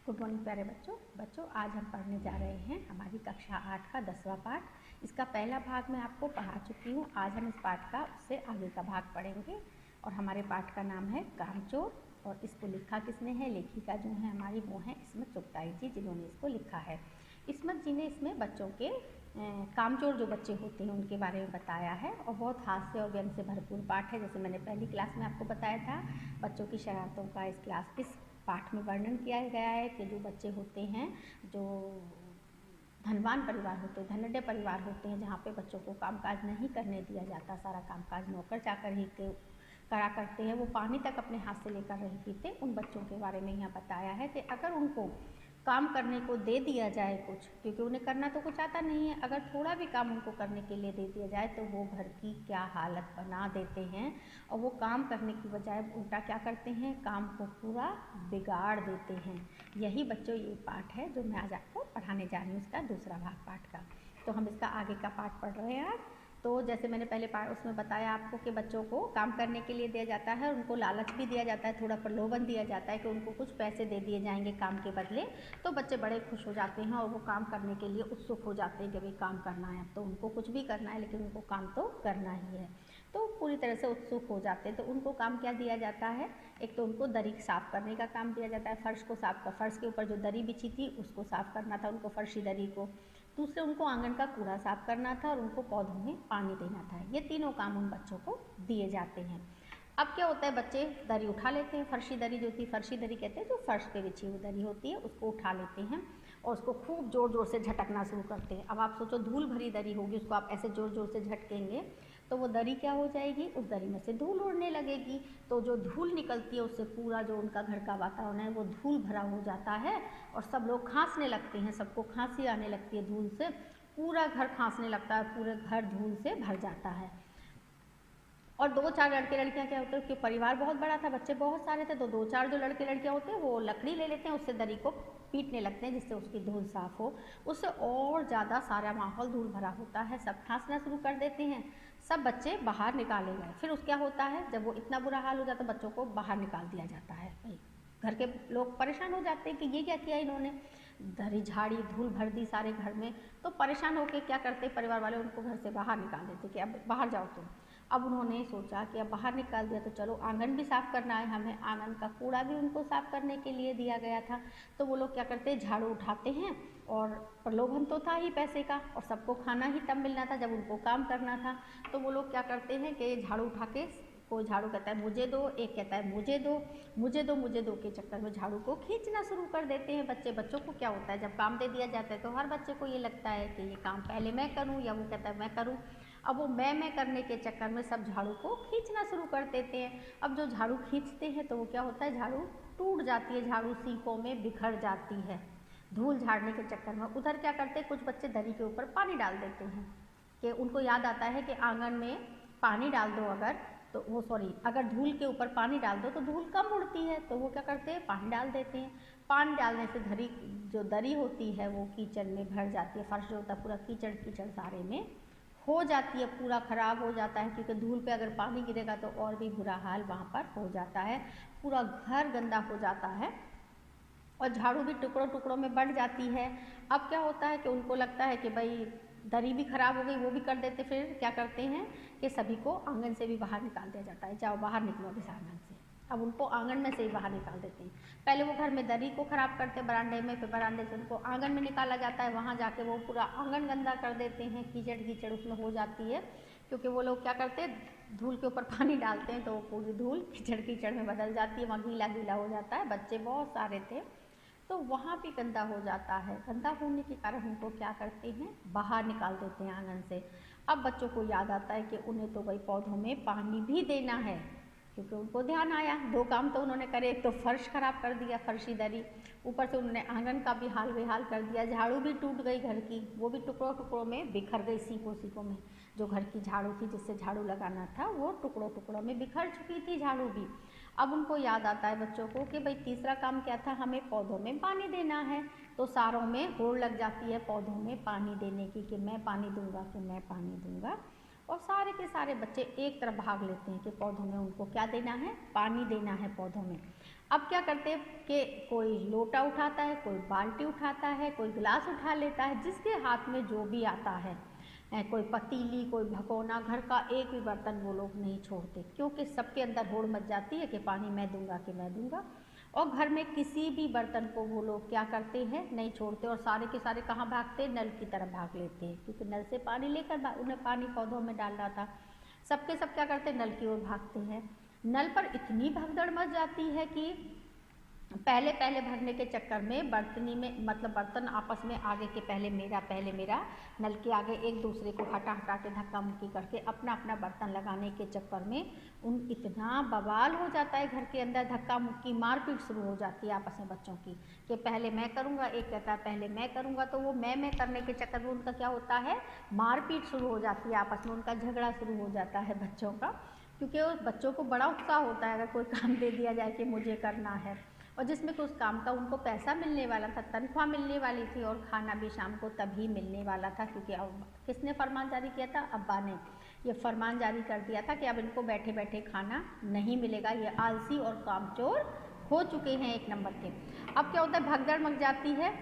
Good morning प्यारे बच्चों आज हम पढ़ने जा रहे हैं हमारी कक्षा 8 का 10वां पाठ। इसका पहला भाग मैं आपको पढ़ा चुकी हूँ। आज हम इस पाठ का उससे आगे का भाग पढ़ेंगे और हमारे पाठ का नाम है कामचोर। और इसको लिखा किसने है, लेखिका जो है हमारी वो है इस्मत चुगताई जी, जिन्होंने इसको लिखा है। इस्मत जी ने इसमें बच्चों के कामचोर जो बच्चे होते हैं उनके बारे में बताया है और बहुत हास्य और व्यंग से भरपूर पाठ है। जैसे मैंने पहली क्लास में आपको बताया था, बच्चों की शरारतों का इस पाठ में वर्णन किया गया है कि जो बच्चे होते हैं, जो धनवान परिवार होते हैं, धनाढ्य परिवार होते हैं, जहाँ पे बच्चों को कामकाज नहीं करने दिया जाता, सारा कामकाज नौकर चाकर ही करा करते हैं, वो पानी तक अपने हाथ से लेकर नहीं पीते, उन बच्चों के बारे में यहाँ बताया है कि अगर उनको काम करने को दे दिया जाए कुछ, क्योंकि उन्हें करना तो कुछ आता नहीं है, अगर थोड़ा भी काम उनको करने के लिए दे दिया जाए तो वो घर की क्या हालत बना देते हैं और वो काम करने की बजाय उल्टा क्या करते हैं, काम को पूरा बिगाड़ देते हैं। यही बच्चों ये पाठ है जो मैं आज आपको पढ़ाने जा रही हूँ, इसका दूसरा भाग पाठ का। तो हम इसका आगे का पाठ पढ़ रहे हैं आज। तो जैसे मैंने पहले उसमें बताया आपको कि बच्चों को काम करने के लिए दिया जाता है और उनको लालच भी दिया जाता है, थोड़ा प्रलोभन दिया जाता है कि उनको कुछ पैसे दे दिए जाएंगे काम के बदले, तो बच्चे बड़े खुश हो जाते हैं और वो काम करने के लिए उत्सुक हो जाते हैं कि भाई काम करना है, अब तो उनको कुछ भी करना है लेकिन उनको काम तो करना ही है, तो पूरी तरह से उत्सुक हो जाते हैं। तो उनको काम क्या दिया जाता है, एक तो उनको दरी साफ़ करने का काम दिया जाता है, फर्श को फर्श के ऊपर जो दरी बिछी थी उसको साफ़ करना था उनको, फर्शी दरी को। दूसरे उनको आंगन का कूड़ा साफ करना था और उनको पौधों में पानी देना था। ये तीनों काम उन बच्चों को दिए जाते हैं। अब क्या होता है, बच्चे दरी उठा लेते हैं, फर्शी दरी जो थी, फर्शी दरी कहते हैं जो फर्श पे बिछी हुई दरी होती है, उसको उठा लेते हैं और उसको खूब ज़ोर ज़ोर से झटकना शुरू करते हैं। अब आप सोचो धूल भरी दरी होगी, उसको आप ऐसे ज़ोर ज़ोर से झटकेंगे तो वो दरी क्या हो जाएगी, उस दरी में से धूल उड़ने लगेगी। तो जो धूल निकलती है उससे पूरा जो उनका घर का वातावरण है वो धूल भरा हो जाता है और सब लोग खांसने लगते हैं, सबको खांसी आने लगती है धूल से, पूरा घर खांसने लगता है, पूरे घर धूल से भर जाता है। और 2-4 लड़के लड़कियां क्या होते हैं कि परिवार बहुत बड़ा था, बच्चे बहुत सारे थे, तो 2-4 जो लड़के लड़कियां होते हैं वो लकड़ी ले लेते हैं, उससे दरी को पीटने लगते हैं जिससे उसकी धूल साफ हो, उससे और ज़्यादा सारा माहौल धूल भरा होता है, सब खांसना शुरू कर देते हैं, सब बच्चे बाहर निकाले गए। फिर उसका क्या होता है, जब वो इतना बुरा हाल हो जाता है बच्चों को बाहर निकाल दिया जाता है। भाई घर के लोग परेशान हो जाते हैं कि ये क्या किया इन्होंने, दरी झाड़ी धूल भर दी सारे घर में, तो परेशान होकर क्या करते परिवार वाले, उनको घर से बाहर निकाल देते कि अब बाहर जाओ तुम। अब उन्होंने सोचा कि अब बाहर निकाल दिया तो चलो आंगन भी साफ़ करना है हमें, आंगन का कूड़ा भी उनको साफ़ करने के लिए दिया गया था। तो वो लोग क्या करते हैं, झाड़ू उठाते हैं और प्रलोभन तो था ही पैसे का और सबको खाना ही तब मिलना था जब उनको काम करना था। तो वो लोग क्या करते हैं कि झाड़ू उठा के, कोई झाड़ू कहता है मुझे दो, एक कहता है मुझे दो, मुझे दो, मुझे दो के चक्कर में झाड़ू को खींचना शुरू कर देते हैं बच्चे। बच्चों को क्या होता है, जब काम दे दिया जाता है तो हर बच्चे को ये लगता है कि ये काम पहले मैं करूं, या वो कहता है मैं करूं। अब वो मैं करने के चक्कर में सब झाड़ू को खींचना शुरू कर देते हैं। अब जो झाड़ू खींचते हैं तो वो क्या होता है, झाड़ू टूट जाती है, झाड़ू सीकों में बिखर जाती है धूल झाड़ने के चक्कर में। उधर क्या करते हैं, कुछ बच्चे दरी के ऊपर पानी डाल देते हैं कि उनको याद आता है कि आंगन में पानी डाल दो अगर, तो वो अगर धूल के ऊपर पानी डाल दो तो धूल कम उड़ती है, तो वो क्या करते हैं, पानी डाल देते हैं। पानी डालने से जो दरी होती है वो कीचड़ में भर जाती है, फर्श जो होता है पूरा कीचड़ कीचड़ सारे में हो जाती है, पूरा ख़राब हो जाता है, क्योंकि धूल पे अगर पानी गिरेगा तो और भी बुरा हाल वहाँ पर हो जाता है, पूरा घर गंदा हो जाता है और झाड़ू भी टुकड़ों टुकड़ों में बढ़ जाती है। अब क्या होता है कि उनको लगता है कि भाई दरी भी ख़राब हो गई, वो भी कर देते, फिर क्या करते हैं कि सभी को आंगन से भी बाहर निकाल दिया जाता है, जाओ बाहर निकलो इस आंगन से। अब उनको आंगन में से ही बाहर निकाल देते हैं। पहले वो घर में दरी को ख़राब करते हैं बरामदे में, फिर बरामदे से उनको आंगन में निकाला जाता है, वहाँ जाके वो पूरा आंगन गंदा कर देते हैं, कीचड़ कीचड़ उसमें हो जाती है, क्योंकि वो लोग क्या करते हैं धूल के ऊपर पानी डालते हैं तो वो पूरी धूल कीचड़ कीचड़ में बदल जाती है, वहाँ गीला गीला हो जाता है, बच्चे बहुत सारे थे तो वहाँ भी गंदा हो जाता है। गंदा होने के कारण उनको क्या करते हैं, बाहर निकाल देते हैं आंगन से। अब बच्चों को याद आता है कि उन्हें तो भाई पौधों में पानी भी देना है, क्योंकि उनको ध्यान आया, 2 काम तो उन्होंने करे, एक तो फर्श खराब कर दिया फर्शी दरी, ऊपर से उन्होंने आंगन का भी हाल बेहाल कर दिया, झाड़ू भी टूट गई घर की, वो भी टुकड़ों टुकड़ों में बिखर गई, सीकों सीकों में जो घर की झाड़ू थी जिससे झाड़ू लगाना था वो टुकड़ों टुकड़ों में बिखर चुकी थी झाड़ू भी। अब उनको याद आता है बच्चों को कि भाई तीसरा काम क्या था, हमें पौधों में पानी देना है, तो सारों में होड़ लग जाती है पौधों में पानी देने की कि मैं पानी दूंगा, कि मैं पानी दूंगा, और सारे के सारे बच्चे एक तरफ भाग लेते हैं कि पौधों में उनको क्या देना है, पानी देना है पौधों में। अब क्या करते हैं कि कोई लोटा उठाता है, कोई बाल्टी उठाता है, कोई गिलास उठा लेता है, जिसके हाथ में जो भी आता है, कोई पतीली, कोई भगोना, घर का एक भी बर्तन वो लोग नहीं छोड़ते, क्योंकि सबके अंदर होड़ मच जाती है कि पानी मैं दूंगा कि मैं दूंगा। और घर में किसी भी बर्तन को वो लोग क्या करते हैं, नहीं छोड़ते, और सारे के सारे कहाँ भागते हैं, नल की तरफ भाग लेते हैं, क्योंकि नल से पानी लेकर उन्हें पानी पौधों में डालना था। सबके सब क्या करते हैं, नल की ओर भागते हैं। नल पर इतनी भगदड़ मच जाती है कि पहले भरने के चक्कर में बर्तनी में, मतलब बर्तन आपस में आगे के पहले मेरा, नल के आगे एक दूसरे को हटा के धक्का मुक्की करके अपना अपना बर्तन लगाने के चक्कर में उन इतना बवाल हो जाता है घर के अंदर, धक्का मुक्की मारपीट शुरू हो जाती है आपस में बच्चों की, कि पहले मैं करूँगा, एक कहता है पहले मैं करूँगा, तो वो मैं करने के चक्कर में उनका क्या होता है, मारपीट शुरू हो जाती है आपस में, उनका झगड़ा शुरू हो जाता है बच्चों का, क्योंकि उस बच्चों को बड़ा उत्साह होता है अगर कोई काम दे दिया जाए कि मुझे करना है, और जिसमें कि उस काम का उनको पैसा मिलने वाला था, तनख्वाह मिलने वाली थी, और खाना भी शाम को तभी मिलने वाला था, क्योंकि अब किसने फरमान जारी किया था, अब्बा ने ये फरमान जारी कर दिया था कि अब इनको बैठे बैठे खाना नहीं मिलेगा, ये आलसी और कामचोर हो चुके हैं एक नंबर के। अब क्या होता है, भगदड़ मच जाती है,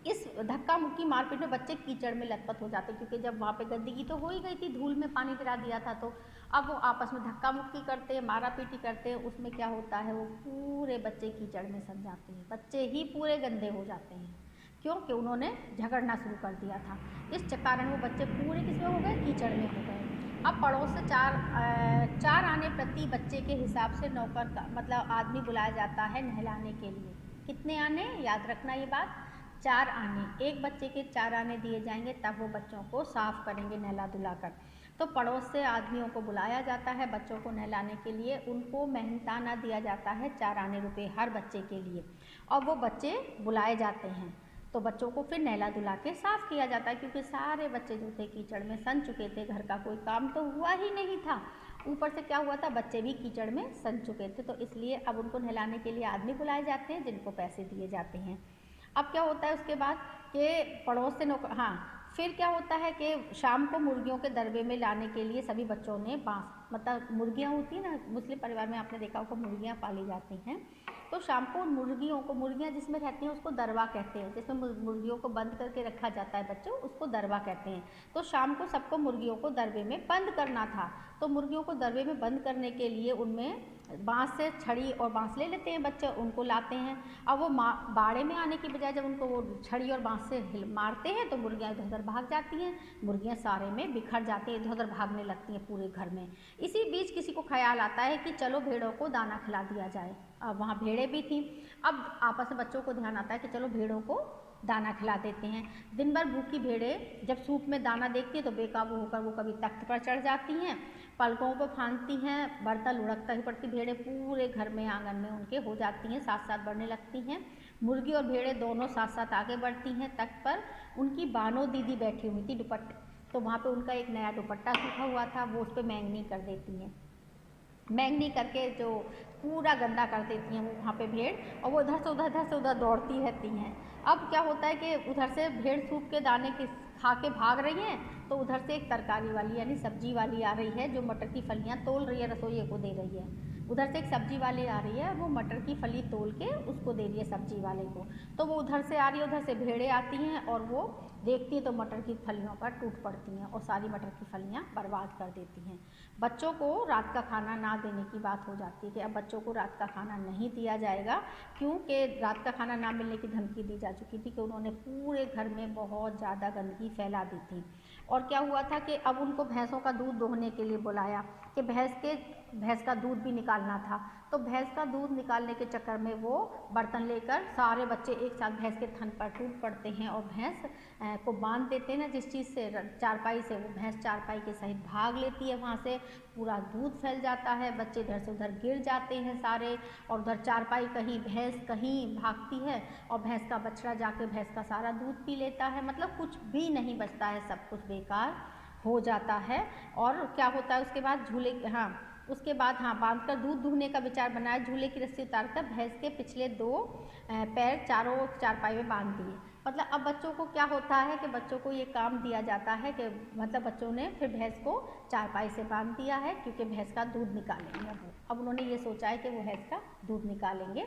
इस धक्का मुक्की मारपीट में बच्चे कीचड़ में लथपथ हो जाते, क्योंकि जब वहाँ पे गंदगी तो हो ही गई थी, धूल में पानी गिरा दिया था, तो अब वो आपस में धक्का मुक्की करते हैं, मारा पीटी करते हैं, उसमें क्या होता है, वो पूरे बच्चे कीचड़ में सम जाते हैं, बच्चे ही पूरे गंदे हो जाते हैं, क्योंकि उन्होंने झगड़ना शुरू कर दिया था। इस कारण वो बच्चे पूरे किसमें हो गए, कीचड़ में हो गए। अब पड़ोस से चार आने प्रति बच्चे के हिसाब से नौकर का मतलब आदमी बुलाया जाता है नहलाने के लिए। कितने आने, याद रखना ये बात, 4 आने, एक बच्चे के 4 आने दिए जाएंगे, तब वो बच्चों को साफ करेंगे नहला धुलाकर। तो पड़ोस से आदमियों को बुलाया जाता है बच्चों को नहलाने के लिए, उनको मेहनताना दिया जाता है 4 आने रुपये हर बच्चे के लिए, और वो बच्चे बुलाए जाते हैं, तो बच्चों को फिर नहला धुला के साफ़ किया जाता है, क्योंकि सारे बच्चे जो थे कीचड़ में सन चुके थे, घर का कोई काम तो हुआ ही नहीं था, ऊपर से क्या हुआ था, बच्चे भी कीचड़ में सन चुके थे, तो इसलिए अब उनको नहलाने के लिए आदमी बुलाए जाते हैं जिनको पैसे दिए जाते हैं। अब क्या होता है उसके बाद कि पड़ोस से नौकर, हाँ, फिर क्या होता है कि शाम को मुर्गियों के दरबे में लाने के लिए सभी बच्चों ने बांस, मतलब मुर्गियाँ होती हैं ना, मुस्लिम परिवार में आपने देखा होगा मुर्गियाँ पाली जाती हैं, तो शाम को मुर्गियाँ जिसमें रहती हैं उसको दरवा कहते हैं, जिसमें मुर्गियों को बंद करके रखा जाता है बच्चों, उसको दरवा कहते हैं। तो शाम को सबको मुर्गियों को दरबे में बंद करना था, तो मुर्गियों को दरबे में बंद करने के लिए उनमें बांस से छड़ी और बांस ले लेते हैं बच्चे, उनको लाते हैं। अब वो बाड़े में आने की बजाय जब उनको वो छड़ी और बांस से मारते हैं तो मुर्गियाँ इधर उधर भाग जाती हैं, मुर्गियाँ सारे में बिखर जाती हैं, इधर उधर भागने लगती हैं पूरे घर में। इसी बीच किसी को ख्याल आता है कि चलो भेड़ों को दाना खिला दिया जाए, अब वहाँ भेड़ें भी थीं, अब आपस में बच्चों को ध्यान आता है कि चलो भेड़ों को दाना खिला देते हैं। दिन भर भूखी भेड़ें जब सूप में दाना देखती हैं तो बेकाबू होकर वो कभी तख्त पर चढ़ जाती हैं, पलकों को फांदती हैं, बर्ता लुढ़कता ही पड़ती, भेड़ें पूरे घर में आंगन में उनके हो जाती हैं, साथ साथ बढ़ने लगती हैं। मुर्गी और भेड़ें दोनों साथ साथ आगे बढ़ती हैं। तख्त पर उनकी बानो दीदी बैठी हुई थी दुपट्टे, तो वहाँ पे उनका एक नया दुपट्टा सूखा हुआ था, वो उस पर मैंगनी कर देती हैं, मैंगनी करके जो पूरा गंदा कर देती हैं वो वहाँ पे भेड़, और वो इधर से उधर दौड़ती रहती हैं। अब क्या होता है कि उधर से भेड़ सूप के दाने के खा के भाग रही हैं, तो उधर से एक तरकारी वाली यानी सब्जी वाली आ रही है जो मटर की फलियाँ तोल रही है, रसोइये को दे रही है। उधर से एक सब्जी वाली आ रही है, वो मटर की फली तोल के उसको दे रही है सब्जी वाले को, तो वो उधर से आ रही है, उधर से भेड़ें आती हैं और वो देखती है तो मटर की फलियों पर टूट पड़ती हैं और सारी मटर की फलियाँ बर्बाद कर देती हैं। बच्चों को रात का खाना ना देने की बात हो जाती है कि अब बच्चों को रात का खाना नहीं दिया जाएगा, क्योंकि रात का खाना ना मिलने की धमकी दी जा चुकी थी कि उन्होंने पूरे घर में बहुत ज़्यादा गंदगी फैला दी थी। और क्या हुआ था कि अब उनको भैंसों का दूध दोहने के लिए बुलाया कि भैंस का दूध भी निकालना था, तो भैंस का दूध निकालने के चक्कर में वो बर्तन लेकर सारे बच्चे एक साथ भैंस के थन पर टूट पड़ते हैं और भैंस को बांध देते हैं ना जिस चीज़ से, चारपाई से, वो भैंस चारपाई के सहित भाग लेती है, वहाँ से पूरा दूध फैल जाता है, बच्चे इधर से उधर गिर जाते हैं सारे, और उधर चारपाई कहीं भैंस कहीं भागती है और भैंस का बछड़ा जाके भैंस का सारा दूध पी लेता है, मतलब कुछ भी नहीं बचता है, सब कुछ बेकार हो जाता है। और क्या होता है उसके बाद उसके बाद बांधकर दूध दूहने का विचार बनाया, झूले की रस्सी उतारकर भैंस के पिछले 2 पैर चारों चारपाई में बांध दिए, मतलब अब बच्चों को क्या होता है कि बच्चों को ये काम दिया जाता है कि मतलब बच्चों ने फिर भैंस को चारपाई से बांध दिया है, क्योंकि भैंस का दूध निकालेंगे अब उन्होंने ये सोचा है कि वो भैंस का दूध निकालेंगे।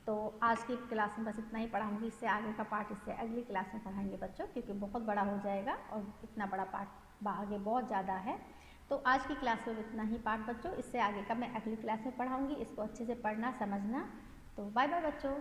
तो आज की क्लास में बस इतना ही पढ़ाऊँगी, इससे आगे का पार्ट इससे अगली क्लास में पढ़ाएंगे बच्चों, क्योंकि बहुत बड़ा हो जाएगा और इतना बड़ा पार्ट आगे बहुत ज़्यादा है। तो आज की क्लास में इतना ही पार्ट बच्चों, इससे आगे का मैं अगली क्लास में पढ़ाऊँगी। इसको अच्छे से पढ़ना समझना। तो बाय बाय बच्चों।